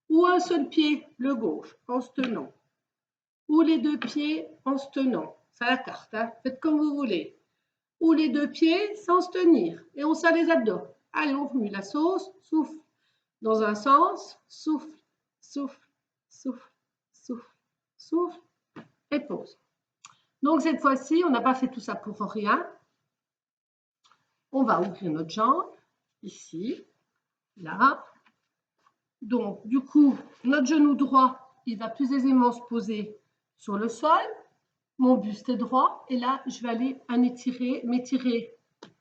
ou un seul pied, le gauche, en se tenant. Ou les deux pieds en se tenant. C'est à la carte, hein. Faites comme vous voulez. Ou les deux pieds sans se tenir. Et on serre les abdos. Allez, on remue la sauce. Souffle. Dans un sens. Souffle, souffle, souffle, souffle, souffle. Et pause. Donc cette fois-ci, on n'a pas fait tout ça pour rien. On va ouvrir notre jambe. Ici. Là. Donc, du coup, notre genou droit, il va plus aisément se poser sur le sol. Mon buste est droit. Et là, je vais aller m'étirer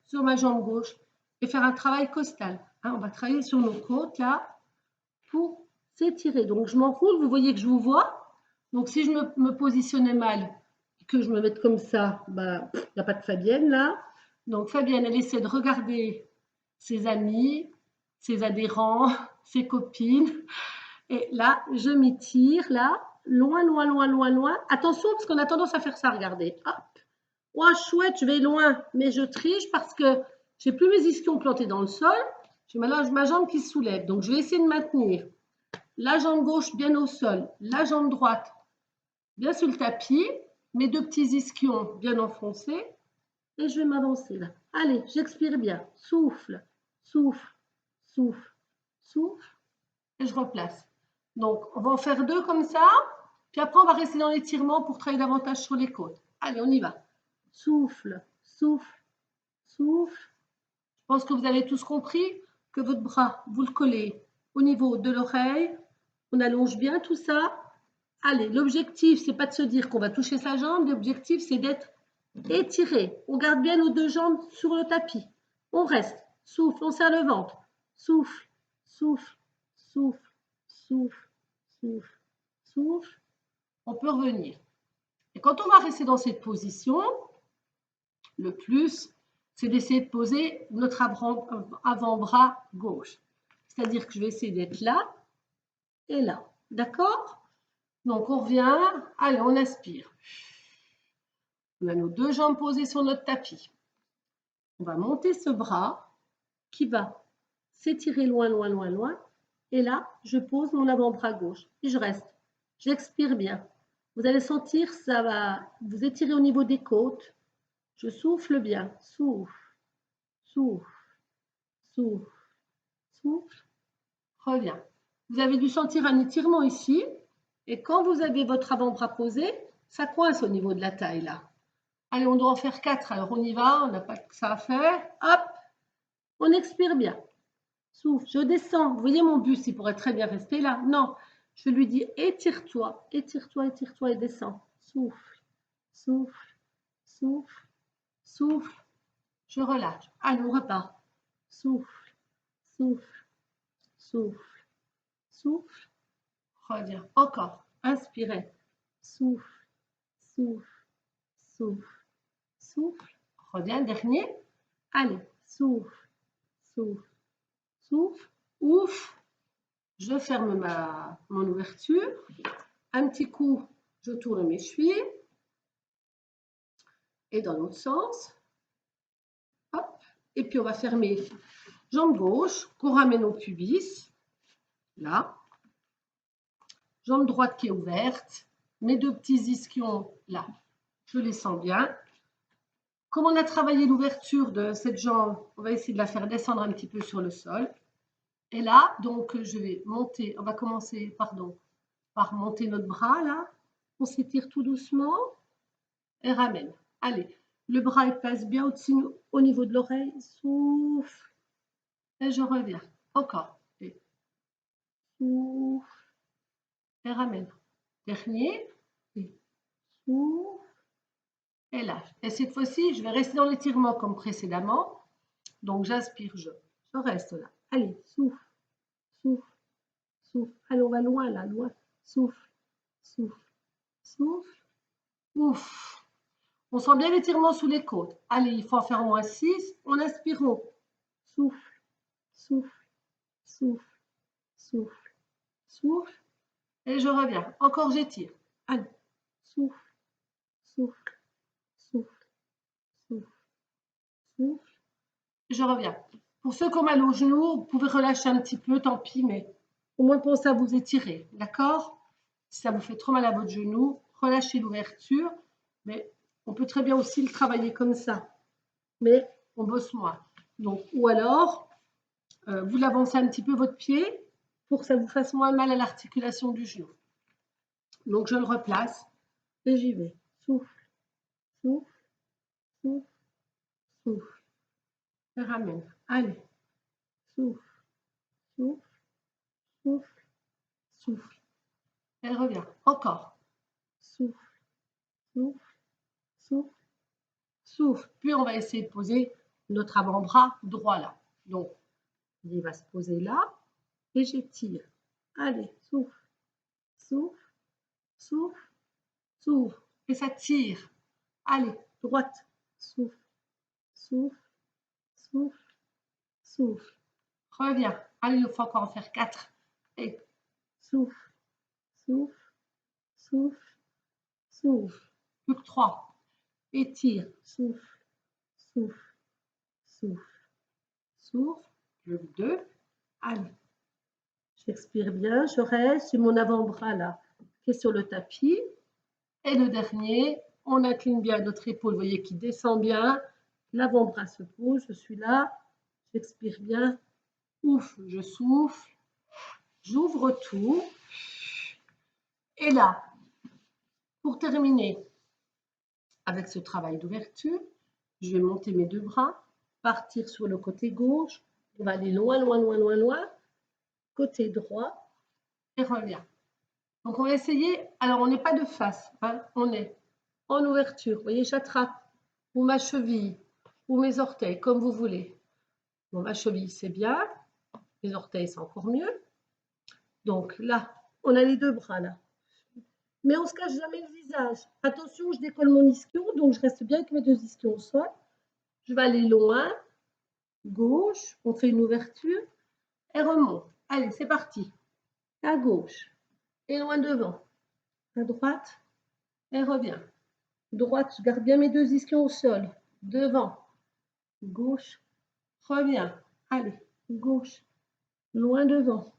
sur ma jambe gauche et faire un travail costal. Hein, on va travailler sur nos côtes, là, pour s'étirer. Donc, je m'enroule. Vous voyez que je vous vois. Donc, si je me positionnais mal, que je me mette comme ça, bah, il n'y a pas de Fabienne, là. Donc, Fabienne, elle essaie de regarder ses amis, ses adhérents, ses copines. Et là, je m'étire, là, loin, loin, loin, loin, loin. Attention, parce qu'on a tendance à faire ça, regardez. Hop. Oh, chouette, je vais loin, mais je triche parce que j'ai plus mes ischions plantés dans le sol. J'ai ma jambe qui se soulève. Donc, je vais essayer de maintenir la jambe gauche bien au sol, la jambe droite bien sur le tapis, mes deux petits ischions bien enfoncés. Et je vais m'avancer là. Allez, j'expire bien. Souffle, souffle, souffle, souffle. Et je replace. Donc, on va en faire 2 comme ça. Puis après, on va rester dans l'étirement pour travailler davantage sur les côtes. Allez, on y va. Souffle, souffle, souffle. Je pense que vous avez tous compris que votre bras, vous le collez au niveau de l'oreille. On allonge bien tout ça. Allez, l'objectif, c'est pas de se dire qu'on va toucher sa jambe. L'objectif, c'est d'être étiré. On garde bien nos deux jambes sur le tapis. On reste. Souffle, on serre le ventre. Souffle, souffle, souffle, souffle, souffle, souffle. On peut revenir. Et quand on va rester dans cette position, le plus, c'est d'essayer de poser notre avant-bras gauche. C'est-à-dire que je vais essayer d'être là et là. D'accord? Donc, on revient. Allez, on aspire. On a nos deux jambes posées sur notre tapis. On va monter ce bras qui va s'étirer loin, loin, loin, loin. Et là, je pose mon avant-bras gauche et je reste. J'expire bien. Vous allez sentir, ça va vous étirer au niveau des côtes. Je souffle bien. Souffle, souffle, souffle, souffle. Reviens. Vous avez dû sentir un étirement ici. Et quand vous avez votre avant-bras posé, ça coince au niveau de la taille là. Allez, on doit en faire 4. Alors on y va, on n'a pas que ça à faire. Hop, on expire bien. Souffle, je descends. Vous voyez mon buste, il pourrait très bien rester là. Non, je lui dis étire-toi, étire-toi, étire-toi et descends. Souffle, souffle, souffle, souffle. Je relâche. Allez, on repart. Souffle, souffle, souffle, souffle. Reviens. Encore. Inspirez. Souffle, souffle, souffle, souffle. Reviens, dernier. Allez, souffle, souffle, souffle. Ouf. Je ferme mon ouverture. Un petit coup, je tourne mes chevilles. Et dans l'autre sens. Hop. Et puis, on va fermer jambe gauche, qu'on ramène au pubis. Là. Jambe droite qui est ouverte. Mes deux petits ischions, là, je les sens bien. Comme on a travaillé l'ouverture de cette jambe, on va essayer de la faire descendre un petit peu sur le sol. Et là, donc, je vais monter, on va commencer, pardon, par monter notre bras, là. On s'étire tout doucement et ramène. Allez, le bras, il passe bien au-dessus, au niveau de l'oreille. Souffle. Et je reviens. Encore. Et souffle. Et ramène. Dernier. Et souffle. Et lâche. Et cette fois-ci, je vais rester dans l'étirement comme précédemment. Donc, j'inspire, je reste là. Allez, souffle, souffle, souffle. Allez, on va loin là, loin. Souffle, souffle, souffle. Ouf. On sent bien l'étirement sous les côtes. Allez, il faut en faire au moins 6. On inspire. Souffle, souffle, souffle, souffle, souffle. Et je reviens. Encore, j'étire. Allez, souffle, souffle, souffle, souffle, souffle. Je reviens. Pour ceux qui ont mal aux genoux, vous pouvez relâcher un petit peu, tant pis, mais au moins pensez à vous étirer, d'accord? Si ça vous fait trop mal à votre genou, relâchez l'ouverture, mais on peut très bien aussi le travailler comme ça, mais on bosse moins. Donc, ou alors, vous l'avancez un petit peu votre pied pour que ça vous fasse moins mal à l'articulation du genou. Donc, je le replace et j'y vais. Souffle, souffle, souffle, souffle. Et ramène. Allez. Souffle, souffle, souffle, souffle. Elle revient. Encore. Souffle, souffle, souffle, souffle. Puis on va essayer de poser notre avant-bras droit là. Donc, il va se poser là et j'étire. Allez, souffle, souffle, souffle, souffle. Et ça tire. Allez, droite. Souffle, souffle, souffle, souffle. Reviens. Allez, il faut encore en faire 4. Et souffle, souffle, souffle, souffle. Plus que 3. Étire. Souffle, souffle, souffle, souffle. Plus que 2. Allez. J'expire bien, je reste. J'ai mon avant-bras là qui est sur le tapis. Et le dernier, on incline bien notre épaule, vous voyez, qui descend bien. L'avant-bras se pose, je suis là. J'expire bien. Ouf, je souffle. J'ouvre tout. Et là, pour terminer, avec ce travail d'ouverture, je vais monter mes deux bras, partir sur le côté gauche, on va aller loin, loin, loin, loin, loin, côté droit, et revient. Donc on va essayer, alors on n'est pas de face, hein, on est en ouverture. Vous voyez, j'attrape ou ma cheville ou mes orteils, comme vous voulez. Bon, ma cheville, c'est bien, les orteils, c'est encore mieux. Donc là, on a les deux bras là. Mais on ne se cache jamais le visage. Attention, je décolle mon ischio, donc je reste bien avec mes deux ischions au sol. Je vais aller loin, gauche, on fait une ouverture et remonte. Allez, c'est parti. À gauche et loin devant. À droite et revient. Droite, je garde bien mes deux ischions au sol. Devant, gauche, reviens. Allez, gauche, loin devant.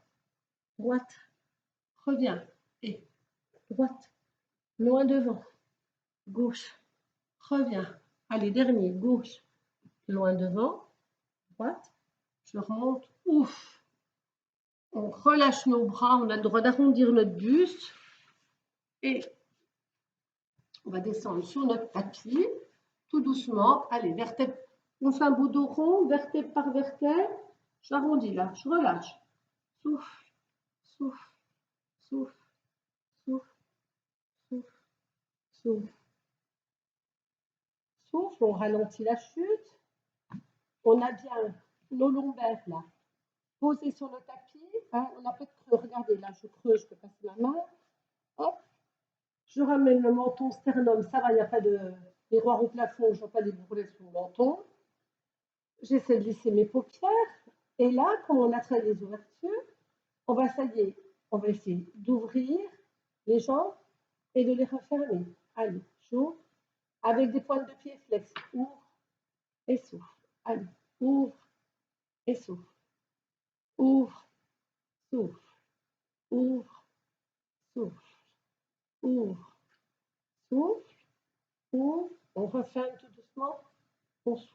Droite, reviens. Et droite, loin devant. Gauche, reviens. Allez, dernier, gauche, loin devant. Droite, je remonte. Ouf. On relâche nos bras, on a le droit d'arrondir notre buste. Et on va descendre sur notre tapis, tout doucement. Allez, vertèbre. On fait un beau dos rond, vertèbre par vertèbre. J'arrondis là, je relâche. Souffle, souffle, souffle, souffle, souffle, souffle. Souffle, on ralentit la chute. On a bien nos lombaires là, posés sur le tapis. Hein, on a pas de creux. Regardez, là, je creuse, je peux passer ma main. Hop. Je ramène le menton, sternum, ça va, il n'y a pas de miroir au plafond, je ne vois pas des bourrelets sur le menton. J'essaie de lisser mes paupières. Et là, comme on a travaillé les ouvertures, on va essayer d'ouvrir les jambes et de les refermer. Allez, j'ouvre avec des pointes de pied flex. Ouvre et souffle. Allez, ouvre et souffle. Ouvre, souffle. Ouvre, souffle. Ouvre, souffle. Ouvre. On referme tout doucement. On souffle.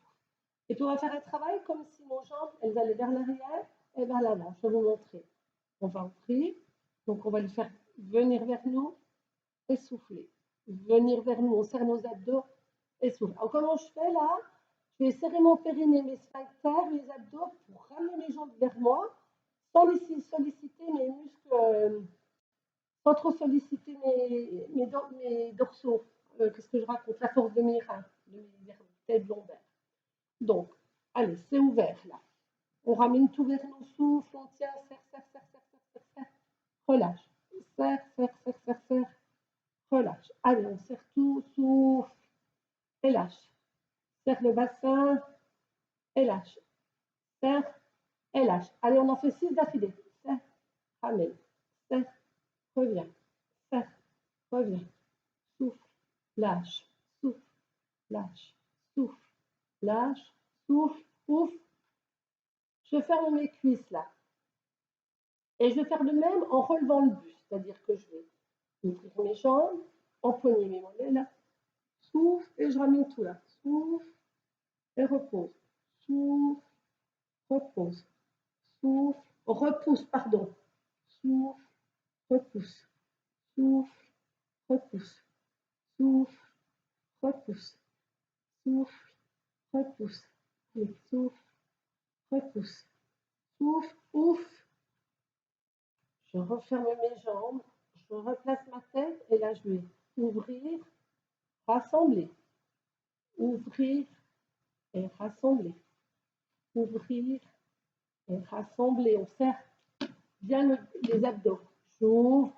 Et puis on va faire un travail comme si nos jambes, elles allaient vers l'arrière et vers l'avant. Je vais vous montrer. On va ouvrir. Donc on va le faire venir vers nous et souffler. Venir vers nous. On serre nos abdos et souffle. Alors comment je fais là? Je vais serrer mon périnée, mes sphincters, mes abdos pour ramener les jambes vers moi sans solliciter mes muscles, sans trop solliciter mes dorsaux. Qu'est-ce que je raconte? La force de mes reins, de mes vertèbres lombaires. Donc, allez, c'est ouvert là. On ramène tout vers nous, souffle, on tient, serre, serre, serre, serre, serre, serre, serre. Relâche. Serre, serre, serre, serre, serre. Relâche. Allez, on serre tout, souffle. Et lâche. Serre le bassin. Et lâche. Serre. Et lâche. Allez, on en fait 6 d'affilée. Serre. Ramène. Serre. Reviens. Serre. Reviens. Souffle. Lâche. Souffle. Lâche. Souffle. Lâche. Souffle. Ouf. Je ferme mes cuisses là. Et je vais faire de même en relevant le buste. C'est-à-dire que je vais ouvrir mes jambes, empoigner mes mollets là. Souffle et je ramène tout là. Souffle et repose. Souffle, repose. Souffle, repousse, pardon. Souffle, repousse. Souffle, repousse. Souffle, repousse. Souffle, repousse. Et souffle, repousse. Souffle, ouf. Je referme mes jambes, je replace ma tête et là je vais ouvrir, rassembler. Ouvrir et rassembler. Ouvrir et rassembler. On serre bien les abdos. J'ouvre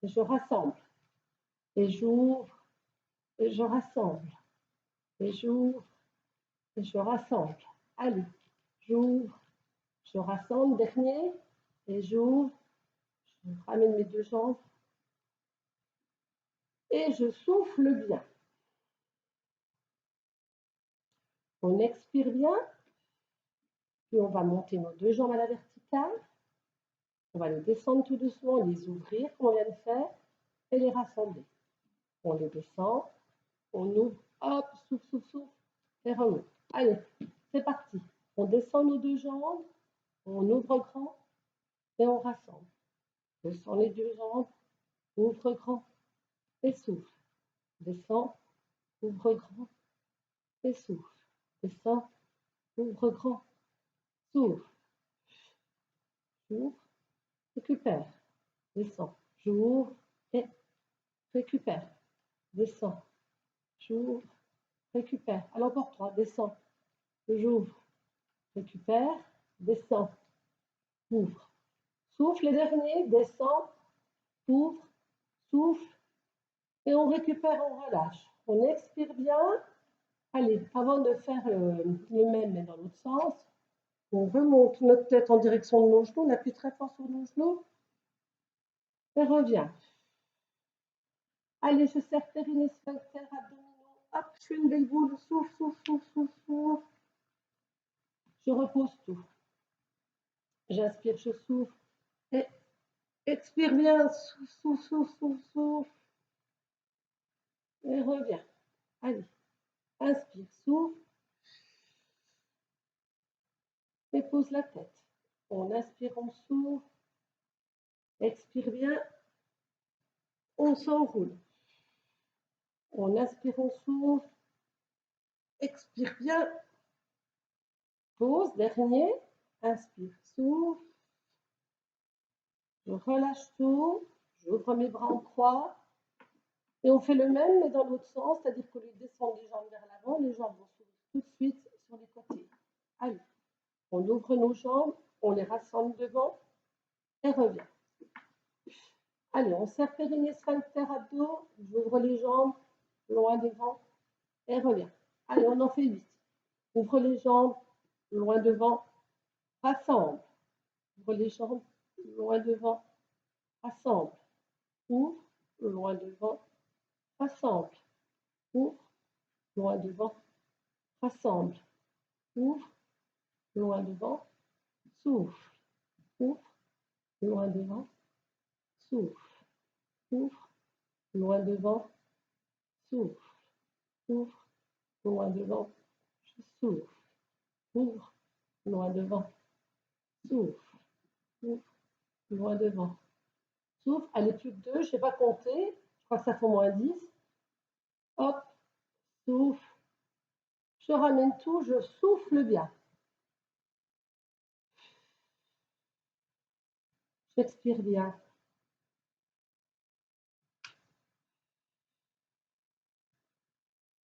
et je rassemble. Et j'ouvre et je rassemble. Et j'ouvre et je rassemble. Allez, j'ouvre, je rassemble. Dernier. Et j'ouvre, je ramène mes deux jambes. Et je souffle bien. On expire bien. Puis on va monter nos deux jambes à la verticale. On va les descendre tout doucement, les ouvrir comme on vient de faire et les rassembler. On les descend, on ouvre, hop, souffle, souffle, souffle et remonte. Allez, c'est parti. On descend nos deux jambes, on ouvre grand et on rassemble. Descend les deux jambes, ouvre grand et souffle. Descend, ouvre grand et souffle. Descends, ouvre grand, souffle. J'ouvre, récupère, descends. J'ouvre et récupère, descends. J'ouvre, récupère. Alors encore 3, descends. J'ouvre, récupère, descends, ouvre. Souffle, les derniers, descend, ouvre, souffle, et on récupère, on relâche. On expire bien. Allez, avant de faire le même, mais dans l'autre sens, on remonte notre tête en direction de nos genoux, on appuie très fort sur nos genoux, et revient. Allez, je serre périnée, sphincter, abdominaux. Hop, je fais une belle boule, souffle, souffle, souffle, souffle, souffle. Je repose tout. J'inspire, je souffle, et expire bien, souffle, souffle, souffle, souffle, souffle. Et reviens. Allez, inspire, souffle. Et pose la tête. On inspire, on souffle. Expire bien. On s'enroule. On inspire, on souffle. Expire bien. Pose, dernier. Inspire, souffle. Je relâche tout. J'ouvre mes bras en croix. Et on fait le même, mais dans l'autre sens, c'est-à-dire qu'au lieu de descendre les jambes vers l'avant, les jambes vont s'ouvrir tout de suite sur les côtés. Allez, on ouvre nos jambes, on les rassemble devant et revient. Allez, on serre périnée, sphincter, abdos, j'ouvre les jambes, loin devant et revient. Allez, on en fait 8. Ouvre les jambes, loin devant, rassemble. Ouvre les jambes, loin devant, rassemble. Ouvre, loin devant, rassemble. Ouvre, loin devant, rassemble. Ouvre, loin devant, souffle. Ouvre, loin devant, souffle. Ouvre, loin devant, souffle. Ouvre, loin devant, je souffle. Ouvre, loin devant, souffle. Ouvre, loin devant. Souffle, allez, plus que 2, je ne sais pas compter, je crois que ça fait moins 10. Hop, souffle. Je ramène tout, je souffle bien. J'expire bien.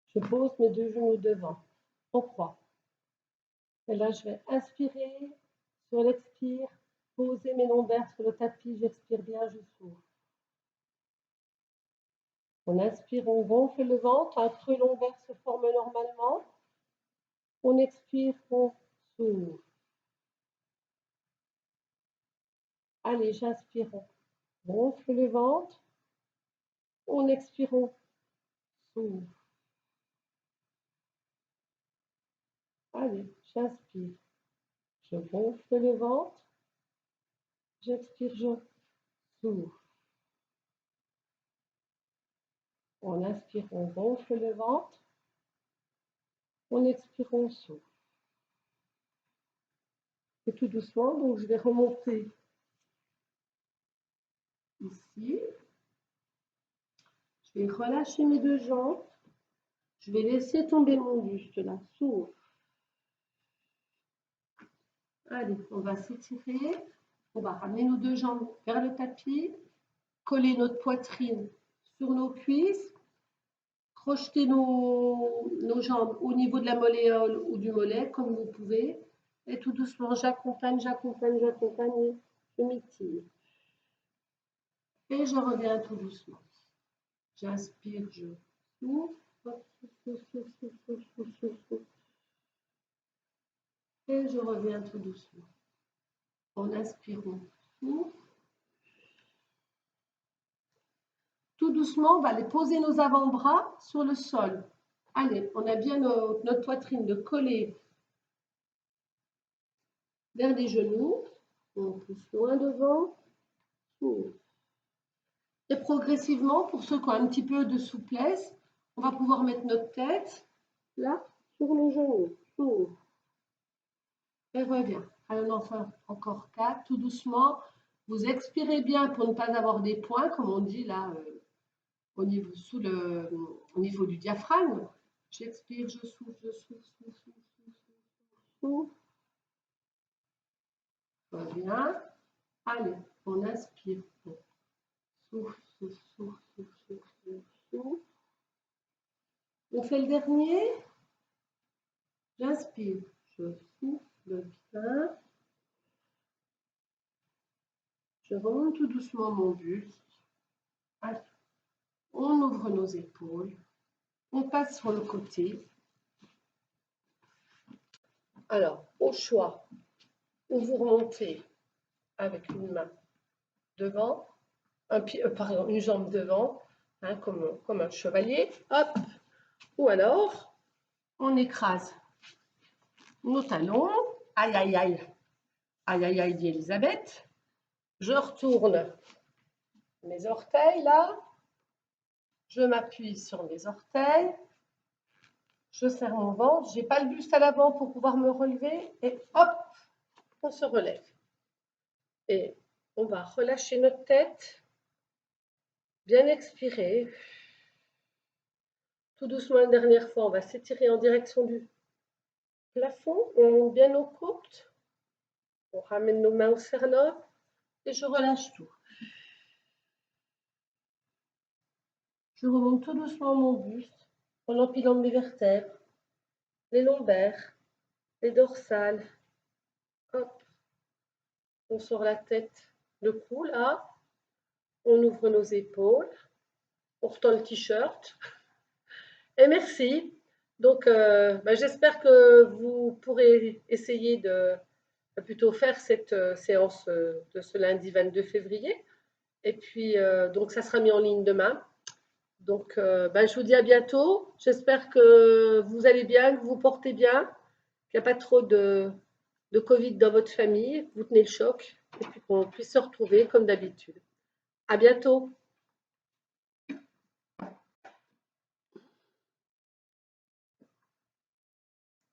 Je pose mes 2 genoux devant. On croit. Et là, je vais inspirer sur l'expire, poser mes lombaires sur le tapis, j'expire bien, je souffle. On inspire, on gonfle le ventre, un creux lombaire se forme normalement. On expire, on souffle. Allez, j'inspire, on gonfle le ventre. On expire, on souffle. Allez, j'inspire. Je gonfle le ventre. J'expire, je souffle. On inspire, on gonfle le ventre. On expire, on souffle. Et tout doucement, donc je vais remonter ici. Je vais relâcher mes 2 jambes. Je vais laisser tomber mon buste là. Souffle. Allez, on va s'étirer. On va ramener nos 2 jambes vers le tapis. Coller notre poitrine sur nos cuisses. Crocheter nos jambes au niveau de la molléole ou du mollet, comme vous pouvez. Et tout doucement, j'accompagne, j'accompagne, j'accompagne et je m'étire. Et je reviens tout doucement. J'inspire, je souffle. Et je reviens tout doucement. En inspirant, souffle. Tout doucement, on va aller poser nos avant-bras sur le sol. Allez, on a bien notre poitrine de coller vers les genoux. On pousse loin devant. Souffle. Et progressivement, pour ceux qui ont un petit peu de souplesse, on va pouvoir mettre notre tête là sur les genoux. Souffle. Et revient. Allez, on en fait encore 4, tout doucement. Vous expirez bien pour ne pas avoir des points, comme on dit là, au niveau du diaphragme. J'expire, je souffle, je souffle, souffle, souffle, souffle, souffle. Reviens. Allez, on inspire. Souffle, souffle, souffle, souffle, souffle, souffle. On fait le dernier. J'inspire, je souffle bien. Je remonte tout doucement mon buste. Allez. On ouvre nos épaules. On passe sur le côté. Alors, au choix, ou vous remontez avec une main devant, une jambe devant, hein, comme un chevalier, hop, ou alors on écrase nos talons, aïe aïe aïe, aïe aïe aïe dit Elisabeth, je retourne mes orteils là, je m'appuie sur mes orteils, je serre mon ventre, j'ai pas le buste à l'avant pour pouvoir me relever, et hop, on se relève. Et on va relâcher notre tête, bien expirer. Tout doucement, une dernière fois, on va s'étirer en direction du plafond, on monte bien nos côtes, on ramène nos mains au sternum et je relâche tout. Je remonte tout doucement mon buste en empilant mes vertèbres, les lombaires, les dorsales. Hop, on sort la tête, le cou là, on ouvre nos épaules, on retend le t-shirt. Et merci. Donc, j'espère que vous pourrez essayer de plutôt faire cette séance de ce lundi 22 février. Et puis, donc, ça sera mis en ligne demain. Donc, je vous dis à bientôt. J'espère que vous allez bien, que vous vous portez bien, qu'il n'y a pas trop de Covid dans votre famille, que vous tenez le choc et puis qu'on puisse se retrouver comme d'habitude. À bientôt.